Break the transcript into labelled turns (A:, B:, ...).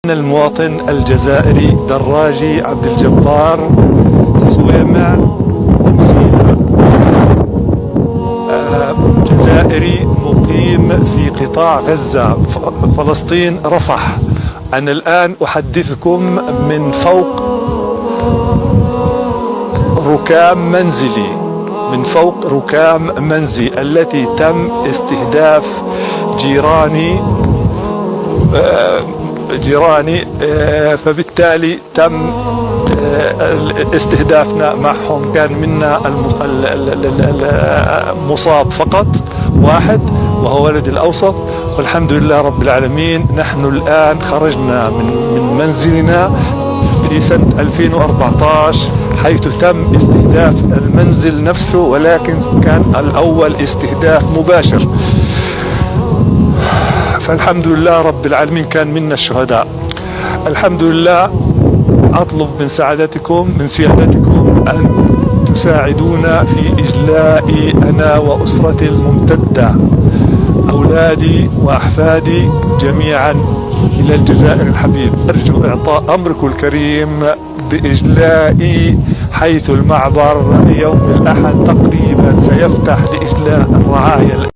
A: المواطن الجزائري دراجي عبد الجبار السويمع جزائري مقيم في قطاع غزة فلسطين رفح. أنا الآن أحدثكم من فوق ركام منزلي، من فوق ركام منزلي التي تم استهداف جيراني فبالتالي تم استهدافنا معهم. كان منا المصاب فقط واحد وهو ولد الأوسط، والحمد لله رب العالمين. نحن الآن خرجنا من منزلنا في سنة 2014 حيث تم استهداف المنزل نفسه، ولكن كان الأول استهداف مباشر، فالحمد لله رب العالمين كان منا الشهداء. الحمد لله. أطلب من سعادتكم أن تساعدونا في إجلاء أنا وأسرتي الممتدة، أولادي وأحفادي جميعا، إلى الجزائر الحبيب. أرجو إعطاء أمركم الكريم بإجلائي، حيث المعبر يوم الأحد تقريبا سيفتح لإجلاء الرعايا.